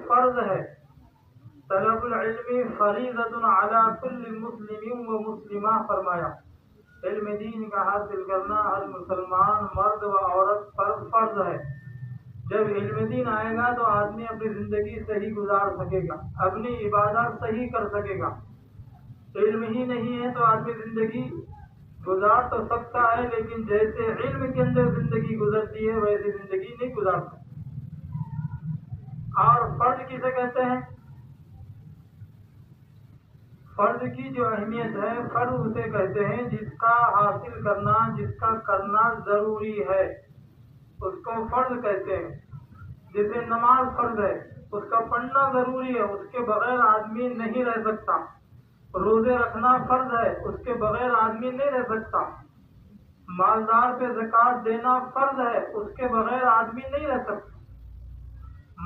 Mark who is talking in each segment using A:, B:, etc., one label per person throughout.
A: فرض ہے. طلب العلم فریضۃ علی کل مسلم و مسلمہ فرمایا. علم دین کا حاصل کرنا ہر مسلمان مرد و عورت پر فرض ہے. جب علم دین آئے گا تو آدمی اپنی زندگی صحیح گزار سکے گا، اپنی عبادات صحیح کر سکے گا. علم ہی نہیں ہے تو آدمی زندگی گزار تو سکتا ہے، لیکن جیسے علم کے اندر زندگی گزرتی ہے ویسی زندگی نہیں گزار سکتا. اور فرض کسے کہتے ہیں؟ فرض کی جو اہمیت ہے، فرض اسے کہتے ہیں جس کا حاصل کرنا، جس کا کرنا ضروری ہے، اس کو فرض کہتے ہیں. جیسے نماز فرض ہے، اس کا پڑھنا ضروری ہے، اس کے بغیر آدمی نہیں رہ سکتا. روزے رکھنا فرض ہے، اس کے بغیر آدمی نہیں رہ سکتا. مالدار پہ زکوٰۃ دینا فرض ہے، اس کے بغیر آدمی نہیں رہ سکتا.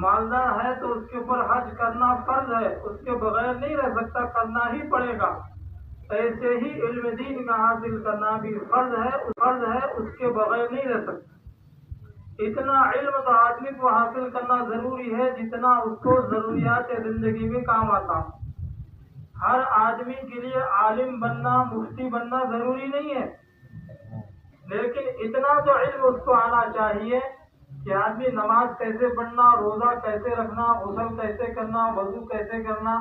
A: مالدار ہے تو اس کے اوپر حج کرنا فرض ہے، اس کے بغیر نہیں رہ سکتا، کرنا ہی پڑے گا. ایسے ہی علم دین کا حاصل کرنا بھی فرض ہے، اس کے بغیر نہیں رہ سکتا. اتنا علم تو آدمی کو حاصل کرنا ضروری ہے جتنا اس کو ضروریات زندگی میں کام آتا. ہر آدمی کے لیے عالم بننا، مفتی بننا ضروری نہیں ہے، لیکن اتنا تو علم اس کو آنا چاہیے کہ آدمی نماز کیسے پڑھنا، روزہ کیسے رکھنا، غسل کیسے کرنا، وضو کیسے کرنا،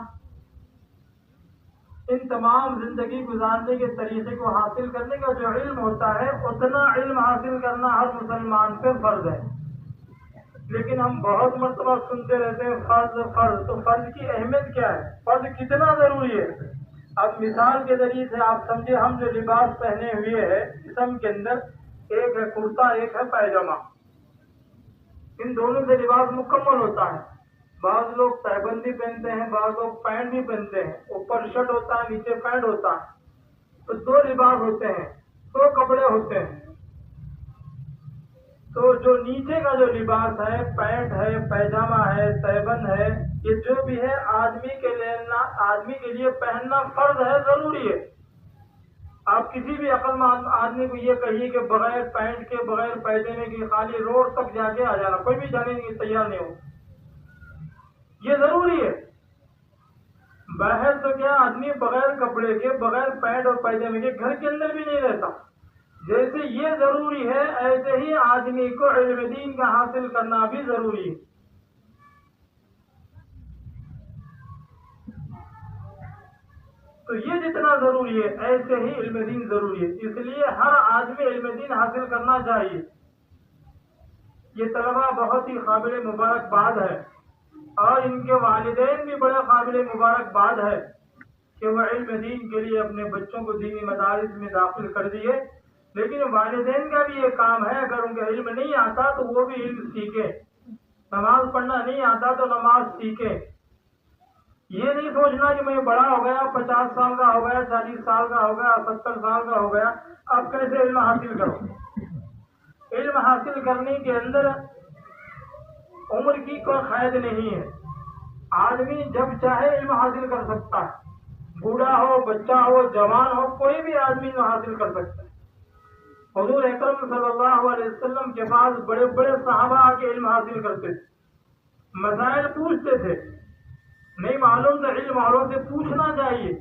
A: ان تمام زندگی گزارنے کے طریقے کو حاصل کرنے کا جو علم ہوتا ہے، اتنا علم حاصل کرنا ہر مسلمان پہ فرض ہے. لیکن ہم بہت مرتبہ سنتے رہتے ہیں فرض. تو فرض کی اہمیت کیا ہے؟ فرض کتنا ضروری ہے؟ اب مثال کے ذریعے سے آپ سمجھے، ہم جو لباس پہنے ہوئے ہیں جسم کے اندر، ایک ہے کرتا، ایک ہے پائجامہ. ان دونوں سے لباس مکمل ہوتا ہے. بعض لوگ تہبندی پہنتے ہیں، بعض لوگ پینٹ بھی پہنتے ہیں، اوپر شرٹ ہوتا ہے، نیچے پینٹ ہوتا ہے. تو دو لباس ہوتے ہیں، دو کپڑے ہوتے ہیں. تو جو نیچے کا جو لباس ہے، پینٹ ہے، پیجامہ ہے، تہبند ہے، یہ جو بھی ہے آدمی کے لیے پہننا فرض ہے، ضروری ہے. آپ کسی بھی عقل مند آدمی کو یہ کہیے کہ بغیر پینٹ کے، بغیر پیجامے کے خالی روڈ تک جا کے آ جانا، کوئی بھی جانے کے تیار نہیں ہو. یہ ضروری ہے. باہر تو کیا آدمی بغیر کپڑے کے، بغیر پینٹ اور پیجامے کے گھر کے اندر بھی نہیں رہتا. جیسے یہ ضروری ہے، ایسے ہی آدمی کو علم دین کا حاصل کرنا بھی ضروری ہے. تو یہ جتنا ضروری ہے ایسے ہی علم دین ضروری ہے. اس لیے ہر آدمی علم دین حاصل کرنا چاہیے. یہ طلبہ بہت ہی قابل مبارکباد ہے، اور ان کے والدین بھی بڑے قابل مبارکباد ہے کہ وہ علم دین کے لیے اپنے بچوں کو دینی مدارس میں داخل کر دیے. لیکن والدین کا بھی یہ کام ہے، اگر ان کا علم نہیں آتا تو وہ بھی علم سیکھے. نماز پڑھنا نہیں آتا تو نماز سیکھے. یہ نہیں سوچنا کہ میں بڑا ہو گیا، 50 سال کا ہو گیا، 40 سال کا ہو گیا، 70 سال کا ہو گیا، اب کیسے علم حاصل کرو. علم حاصل کرنے کے اندر عمر کی کوئی قید نہیں ہے. آدمی جب چاہے علم حاصل کر سکتا ہے. بوڑھا ہو، بچہ ہو، جوان ہو، کوئی بھی آدمی علم حاصل کر سکتا ہے. حضور اکرم صلی اللہ علیہ وسلم کے پاس بڑے بڑے صحابہ آ کے علم حاصل کرتے تھے، مسائل پوچھتے تھے. نہیں معلوم تو علم والوں سے پوچھنا چاہیے.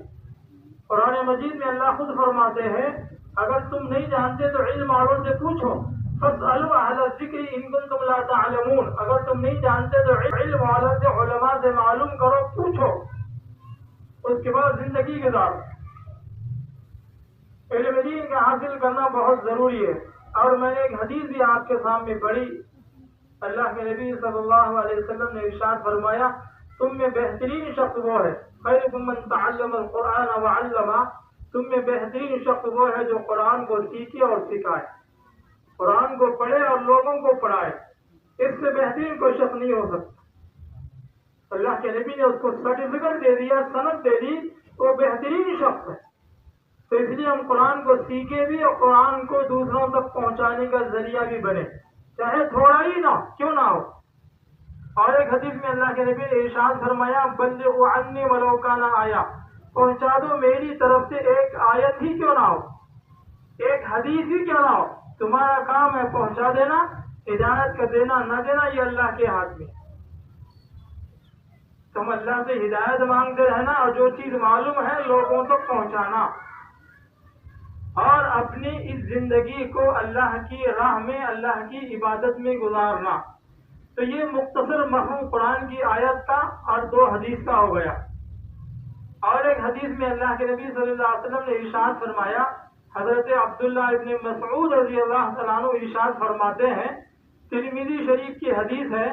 A: قرآن مجید میں اللہ خود فرماتے ہیں، اگر تم نہیں جانتے تو علم والوں سے پوچھو. فاسألوا اہل الذکر ان کنتم لا تعلمون. اگر تم نہیں جانتے تو علم والوں سے، علماء سے معلوم کرو، پوچھو، اس کے بعد زندگی گزارو. علم دین کا حاصل کرنا بہت ضروری ہے. اور میں نے ایک حدیث بھی آپ کے سامنے پڑھی. اللہ کے نبی صلی اللہ علیہ وسلم نے ارشاد فرمایا، تم میں بہترین شخص وہ ہے، خیرکم من تعلم القرآن وعلمہ، تم میں بہترین شخص وہ ہے جو قرآن کو سیکھے اور سکھائے، قرآن کو پڑھے اور لوگوں کو پڑھائے. اس سے بہترین کوئی شخص نہیں ہو سکتا. اللہ کے نبی نے اس کو سرٹیفکیٹ دے دیا، سند دے دی، وہ بہترین شخص ہے. تو اس لیے ہم قرآن کو سیکھے بھی اور قرآن کو دوسروں تک پہنچانے کا ذریعہ بھی بنے، چاہے تھوڑا ہی نہ کیوں نہ ہو. اور ایک حدیث میں اللہ کے نبی نے ارشاد فرمایا، بلغوا عنی ولو کان آیا، پہنچا دو میری طرف سے ایک آیت ہی کیوں نہ ہو، ایک حدیث ہی کیوں نہ ہو. تمہارا کام ہے پہنچا دینا، ہدایت کا دینا نہ دینا یہ اللہ کے ہاتھ میں. تو ہم اللہ سے ہدایت مانگتے رہنا اور جو چیز معلوم ہے لوگوں تک پہنچانا اور اپنی اس زندگی کو اللہ کی راہ میں اللہ کی عبادت میں گزارنا. تو یہ مختصر مفہوم قرآن کی آیت کا اور 2 حدیث کا ہو گیا. اور ایک حدیث میں اللہ کے نبی صلی اللہ علیہ وسلم نے ارشاد فرمایا, حضرت عبداللہ ابن مسعود رضی اللہ تعالیٰ عنہ ارشاد فرماتے ہیں, ترمذی شریف کی حدیث ہے,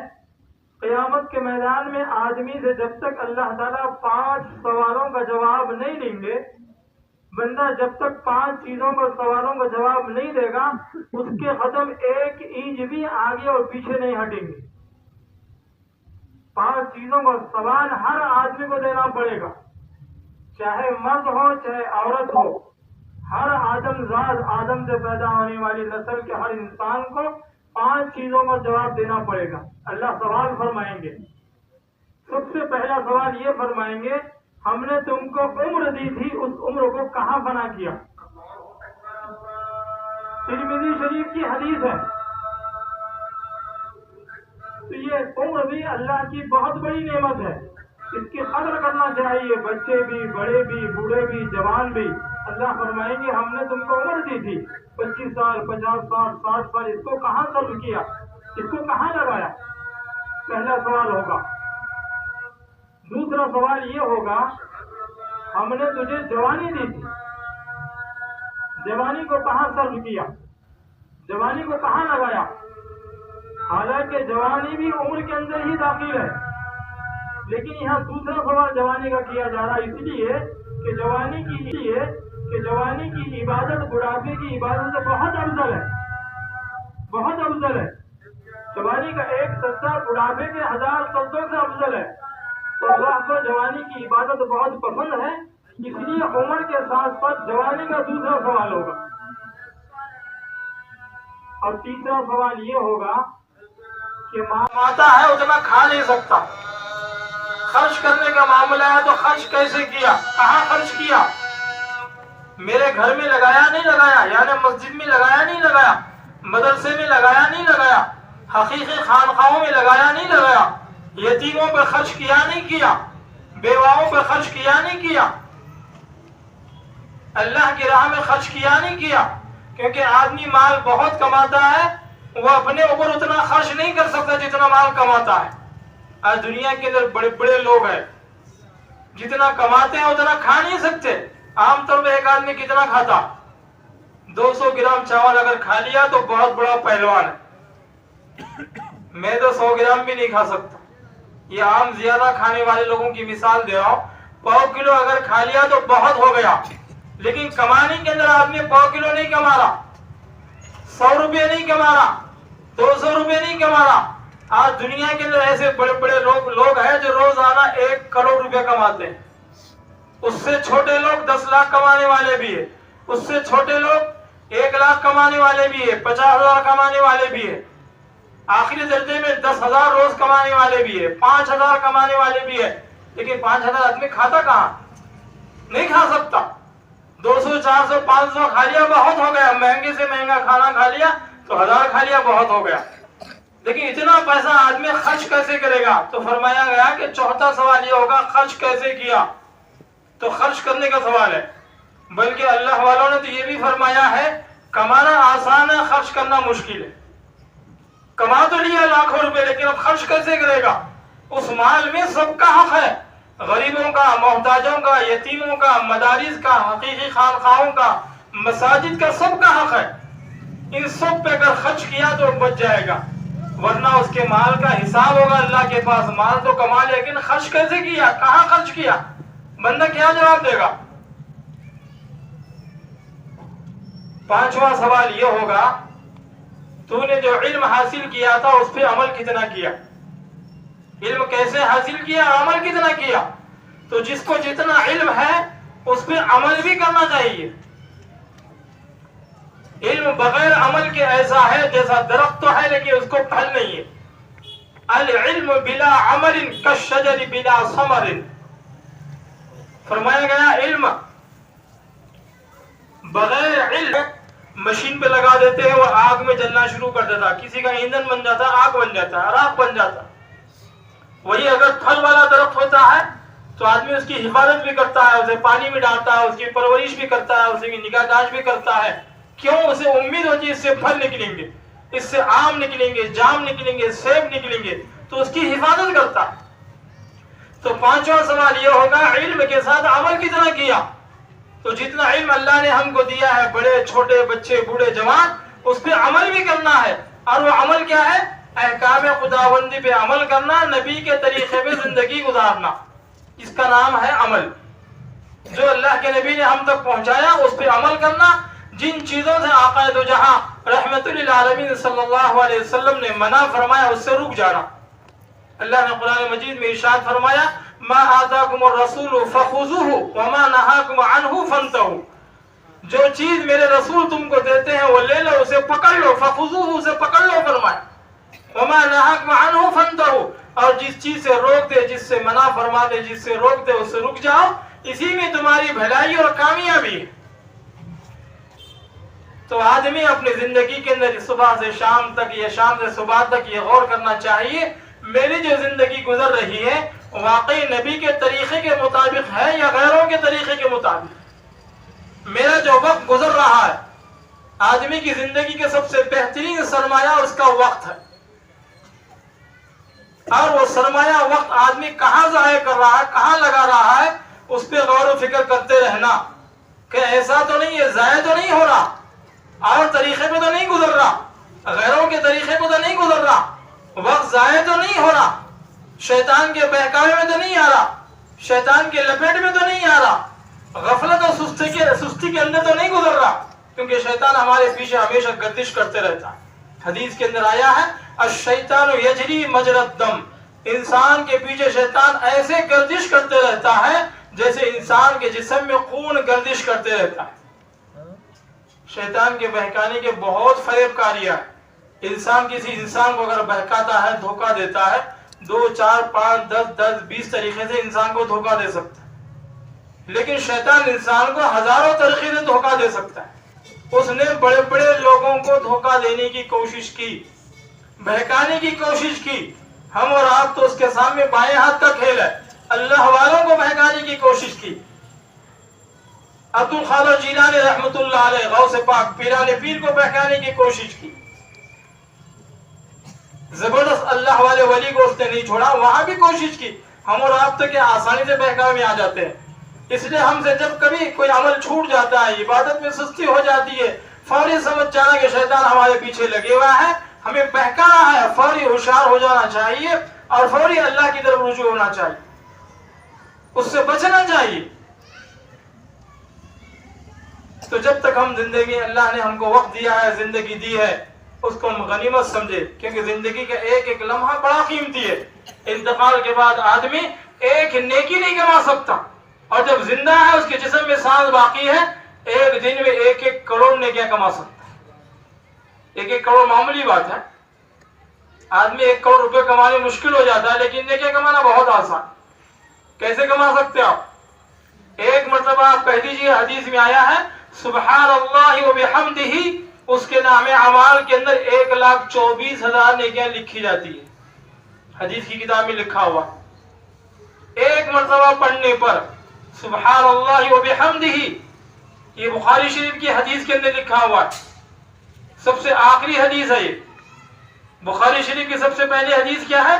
A: قیامت کے میدان میں آدمی سے جب تک اللہ تعالیٰ 5 سوالوں کا جواب نہیں دیں گے, بندہ جب تک 5 چیزوں کا سوالوں کا جواب نہیں دے گا, اس کے قدم 1 انچ بھی آگے اور پیچھے نہیں ہٹیں گے. 5 چیزوں کا سوال ہر آدمی کو دینا پڑے گا, چاہے مرد ہو چاہے عورت ہو. ہر آدم زاد, آدم سے پیدا ہونے والی نسل کے ہر انسان کو 5 چیزوں کا جواب دینا پڑے گا. اللہ سوال فرمائیں گے. سب سے پہلا سوال یہ فرمائیں گے, ہم نے تم کو عمر دی تھی, اس عمر کو کہاں فنا کیا؟ ترمذی شریف کی حدیث ہے. تو یہ عمر بھی اللہ کی بہت بڑی نعمت ہے, اس کی قدر کرنا چاہیے. بچے بھی, بڑے بھی, بوڑھے بھی, جوان بھی. اللہ فرمائیں گے ہم نے تم کو عمر دی تھی 25 سال, 50 سال, 60 سال, اس کو کہاں صرف کیا, اس کو کہاں لگایا؟ پہلا سوال ہوگا. دوسرا سوال یہ ہوگا, ہم نے تجھے جوانی دی تھی, جوانی کو کہاں صرف کیا, جوانی کو کہاں لگایا؟ حالانکہ جوانی بھی عمر کے اندر ہی داخل ہے, لیکن یہاں دوسرا سوال جوانی کا کیا جا رہا ہے اس لیے کہ جوانی کی عبادت بڑھاپے کی عبادت سے بہت افضل ہے, بہت افضل ہے. جوانی کا 1 سجدہ بڑھاپے کے 1000 سجدوں سے افضل ہے. تو اللہ کو جوانی کی عبادت بہت پسند ہے, اس لیے عمر کے ساتھ ساتھ جوانی کا دوسرا سوال ہوگا. اور تیسرا سوال یہ ہوگا کہ ماتا ہے اتنا کھا نہیں سکتا, خرچ کرنے کا معاملہ ہے تو خرچ کیسے کیا, کہاں خرچ کیا؟ میرے گھر میں لگایا نہیں لگایا, یعنی مسجد میں لگایا نہیں لگایا, مدرسے میں لگایا نہیں لگایا, حقیقی خانقاہوں میں لگایا نہیں لگایا, یتیموں پر خرچ کیا نہیں کیا, بیواؤں پر خرچ کیا نہیں کیا, اللہ کی راہ میں خرچ کیا نہیں کیا. کیونکہ آدمی مال بہت کماتا ہے, وہ اپنے اوپر اتنا خرچ نہیں کر سکتا جتنا مال کماتا ہے. آج دنیا کے اندر بڑے بڑے لوگ ہیں, جتنا کماتے ہیں اتنا کھا نہیں سکتے. عام طور پہ ایک آدمی کتنا کھاتا, 200 گرام چاول اگر کھا لیا تو بہت بڑا پہلوان ہے. میں تو 100 گرام بھی نہیں کھا سکتا. یہ عام زیادہ کھانے والے لوگوں کی مثال دے رہا ہوں. 1/4 کلو اگر کھا لیا تو بہت ہو گیا, لیکن کمانے کے اندر آدمی 1/4 کلو نہیں کما رہا, 100 روپے نہیں کما رہا, 200 روپے نہیں کما رہا. آج دنیا کے اندر ایسے بڑے بڑے لوگ ہیں جو روزانہ 1 کروڑ روپے کماتے ہیں. اس سے چھوٹے لوگ 10 لاکھ کمانے والے بھی ہیں, اس سے چھوٹے لوگ 1 لاکھ کمانے والے بھی ہیں, 50,000 کمانے والے بھی ہیں, آخری درجے میں 10,000 روز کمانے والے بھی ہیں, 5,000 کمانے والے بھی ہیں. لیکن 5,000 آدمی کھاتا کہاں؟ نہیں کھا سکتا. 200, 400, 500 کھا لیا بہت ہو گیا, مہنگے سے مہنگا کھانا کھا لیا تو 1000 کھا لیا بہت ہو گیا. لیکن اتنا پیسہ آدمی خرچ کیسے کرے گا؟ تو فرمایا گیا کہ چوتھا سوال یہ ہوگا, خرچ کیسے کیا؟ تو خرچ کرنے کا سوال ہے. بلکہ اللہ والوں نے تو یہ بھی فرمایا ہے, کمانا آسان ہے, خرچ کرنا مشکل ہے. کما تو لیا لاکھوں روپے, لیکن اب خرچ کیسے کرے گا؟ اس مال میں سب کا حق ہے, غریبوں کا, محتاجوں کا, یتیموں کا, مدارس کا, حقیقی خانقاہوں کا, مساجد کا, سب کا حق ہے. ان سب پہ اگر خرچ کیا تو بچ جائے گا, ورنہ اس کے مال کا حساب ہوگا اللہ کے پاس. مال تو کما لیا, لیکن خرچ کیسے کیا, کہاں خرچ کیا, بندہ کیا جواب دے گا؟ 5واں سوال یہ ہوگا, تو نے جو علم حاصل کیا تھا اس پہ عمل کتنا کیا؟ علم کیسے حاصل کیا, عمل کتنا کیا؟ تو جس کو جتنا علم ہے اس پہ عمل بھی کرنا چاہیے. علم بغیر عمل کے ایسا ہے جیسا درخت تو ہے لیکن اس کو پھل نہیں ہے. العلم بلا عمل کالشجر بلا ثمر. فرمایا گیا علم بغیر علم مشین پہ لگا دیتے ہیں, وہ آگ میں جلنا شروع کر دیتا, کسی کا ایندھن بن جاتا, آگ بن جاتا, راکھ بن جاتا. وہی اگر پھل والا درخت ہوتا تو آدمی اس کی حفاظت بھی کرتا ہے، اسے پانی بھی ڈالتا ہے، اس کی پرورش بھی کرتا ہے، اسے نگاہ داشت بھی کرتا ہے. کیوں؟ اسے امید ہوتی ہے اس سے پھل نکلیں گے، اس سے آم نکلیں گے، جام نکلیں گے، سیب نکلیں گے، تو اس کی حفاظت کرتا ہے. تو پانچواں سوال یہ ہوگا علم کے ساتھ عمل کتنا کیا. تو جتنا علم اللہ نے ہم کو دیا ہے، بڑے چھوٹے بچے بوڑھے جوان، اس پہ عمل بھی کرنا ہے. اور وہ عمل کیا ہے؟ احکام خداوندی پہ عمل کرنا، نبی کے طریقے پہ زندگی گزارنا، اس کا نام ہے عمل. جو اللہ کے نبی نے ہم تک پہنچایا اس پہ عمل کرنا. جن چیزوں سے آقا دو جہاں رحمت للعالمین صلی اللہ علیہ وسلم نے منع فرمایا اس سے رک جانا. اللہ نے قرآن مجید میں ارشاد فرمایا ما آتاکم الرسول فخذوہ وما نہاکم عنہ فانتہوا. جو چیز میرے رسول تم کو دیتے ہیں وہ لے لو، اسے پکڑ لو. فخذوہ، اسے پکڑ لو فرمایا. وما نہاکم عنہ فانتہوا، اور جس چیز سے روک دے، جس سے منع فرما دے، جس سے روک دے، اس سے رک جاؤ. اسی میں تمہاری بھلائی اور کامیابی ہے. تو آدمی اپنی زندگی کے اندر صبح سے شام تک یا شام سے صبح تک یہ غور کرنا چاہیے میری جو زندگی گزر رہی ہے واقعی نبی کے طریقے کے مطابق ہے یا غیروں کے طریقے کے مطابق. میرا جو وقت گزر رہا ہے، آدمی کی زندگی کے سب سے بہترین سرمایہ اس کا وقت ہے. اور وہ سرمایہ وقت آدمی کہاں ضائع کر رہا ہے، کہاں لگا رہا ہے، اس پہ غور و فکر کرتے رہنا کہ ایسا تو نہیں ہے، ضائع تو نہیں ہو رہا، اور طریقے پہ تو نہیں گزر رہا، غیروں کے طریقے پہ تو نہیں گزر رہا، وقت ضائع تو نہیں ہو رہا، شیطان کے بہکاوے میں تو نہیں آ رہا، شیطان کے لپیٹ میں تو نہیں آ رہا، غفلت اور سستی کے اندر تو نہیں گزر رہا. کیونکہ شیطان ہمارے پیچھے ہمیشہ گردش کرتے رہتا ہے. حدیث کے اندر آیا ہے الشیطان یجری مجری الدم. انسان کے پیچھے شیطان ایسے گردش کرتے رہتا ہے جیسے انسان کے جسم میں خون گردش کرتے رہتا ہے. شیطان کے بہکانے کے بہت فریب کاریاں. انسان کسی انسان کو اگر بہکاتا ہے، دھوکہ دیتا ہے، 2 4 5 10 20 طریقے سے انسان کو دھوکہ دے سکتا ہے. لیکن شیطان انسان کو ہزاروں طریقے سے دھوکہ دے سکتا ہے. اس نے بڑے بڑے لوگوں کو دھوکہ دینے کی کوشش کی، بہکانے کی کوشش کی. ہم اور آپ تو اس کے سامنے بائیں ہاتھ کا کھیل ہے. اللہ والوں کو بہکانے کی کوشش کی. عبد القادر جیلانی رحمت اللہ علیہ، غوث پاک پیران پیر کو بہکانے کی کوشش کی. زبردست اللہ والے ولی کو اس نے نہیں چھوڑا، وہاں بھی کوشش کی. ہم اور آپ تو کیا آسانی سے بہکاوے میں آ جاتے ہیں. اس لیے ہم سے جب کبھی کوئی عمل چھوٹ جاتا ہے، عبادت میں سستی ہو جاتی ہے، فوری سمجھ جانا کہ شیطان ہمارے پیچھے لگے ہوا ہے، ہمیں بہکا رہا ہے. فوری ہوشیار ہو جانا چاہیے اور فوری اللہ کی طرف رجوع ہونا چاہیے، اس سے بچنا چاہیے. تو جب تک ہم زندگی، اللہ نے ہم کو وقت دیا ہے، زندگی دی ہے، اس کو ہم غنیمت سمجھے. کیونکہ زندگی کا ایک ایک لمحہ بڑا قیمتی ہے. انتقال کے بعد آدمی ایک نیکی نہیں کما سکتا، اور جب زندہ ہے اس کے جسم میں سانس باقی ہے، ایک دن میں 1 کروڑ نیکیاں کما سکتا ہے. 1 کروڑ معمولی بات ہے. آدمی 1 کروڑ روپے کمانے مشکل ہو جاتا ہے، لیکن نیکیاں کمانا بہت آسان. کیسے کما سکتے آپ؟ ایک مرتبہ آپ کہہ دیجیے، حدیث میں آیا ہے سبحان اللہ وبحمدہ، اس کے نام اعمال کے اندر 1,24,000 نیکیاں لکھی جاتی ہے. حدیث کی کتاب میں لکھا ہوا ایک مرتبہ پڑھنے پر سبحان اللہ وبحمدہ. یہ بخاری شریف کی حدیث کے اندر لکھا ہوا ہے، سب سے آخری حدیث ہے یہ. بخاری شریف کی سب سے پہلی حدیث کیا ہے؟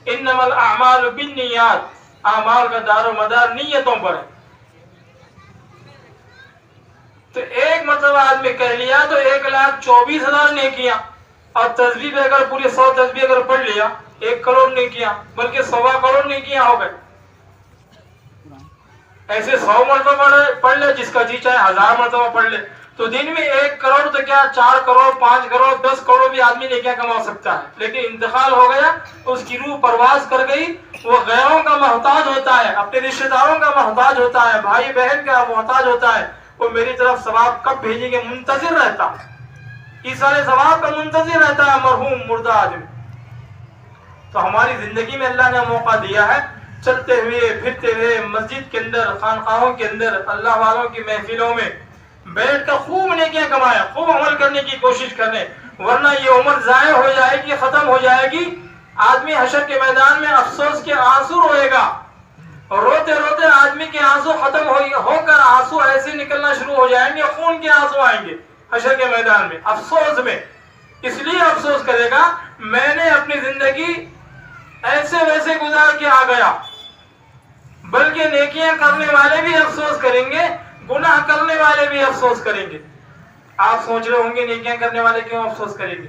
A: انما الاعمال بالنیات. اعمال کا دار و مدار نیتوں پر ہے. تو ایک مرتبہ آدمی کہہ لیا تو 1,24,000 نیکیاں. اور تسبیح پہ اگر پوری 100 تسبیح اگر پڑھ لیا 1 کروڑ نیکیاں، بلکہ 1.25 کروڑ نیکیاں ہو گئے. ایسے 100 مرتبہ پڑھ لے، جس کا جی چاہے 1000 مرتبہ پڑھ لے، تو دن میں 1 کروڑ تو کیا 4 کروڑ 5 کروڑ 10 کروڑ بھی آدمی نیکیاں کما سکتا ہے. لیکن انتقال ہو گیا، اس کی روح پرواز کر گئی. وہ غیروں کا محتاج ہوتا ہے، اپنے رشتہ داروں کا محتاج ہوتا ہے، بھائی بہن کا محتاج ہوتا ہے. وہ میری طرف ثواب کب بھیجیں گے منتظر رہتا ہے. ایسارے ثواب کا منتظر رہتا ہے مرحوم مردہ آدمی. تو ہماری زندگی میں اللہ نے موقع دیا ہے، چلتے ہوئے پھرتے ہوئے مسجد کے اندر، خانقاہوں کے اندر، اللہ والوں کی محفلوں میں بیٹھ کر خوب نیکیاں کمائیں، خوب عمل کرنے کی کوشش کریں. ورنہ یہ عمر ضائع ہو جائے گی، ختم ہو جائے گی. آدمی حشر کے میدان میں افسوس کے آنسو روئے گا
B: اور روتے روتے آدمی کے آنسو ختم ہو کر آنسو ایسے نکلنا شروع ہو جائیں گے، خون کے آنسو آئیں گے حشر کے میدان میں، افسوس میں. اس لیے افسوس کرے گا میں نے اپنی زندگی ایسے ویسے گزار کے آ گیا. بلکہ نیکیاں کرنے والے بھی افسوس کریں گے، گناہ کرنے والے بھی افسوس کریں گے. آپ سوچ رہے ہوں گے نیکیاں کرنے والے کیوں افسوس کریں گے؟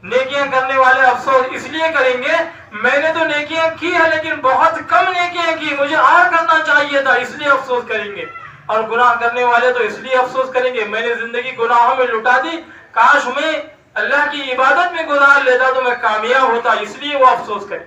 B: نیکیاں کرنے والے افسوس اس لیے کریں گے میں نے تو نیکیاں کی ہے لیکن بہت کم نیکیاں کی، مجھے اور کرنا چاہیے تھا، اس لیے افسوس کریں گے. اور گناہ کرنے والے تو اس لیے افسوس کریں گے میں نے زندگی گناہوں میں لٹا دی، کاش میں اللہ کی عبادت میں گزار لیتا تو میں کامیاب ہوتا، اس لیے وہ افسوس کریں.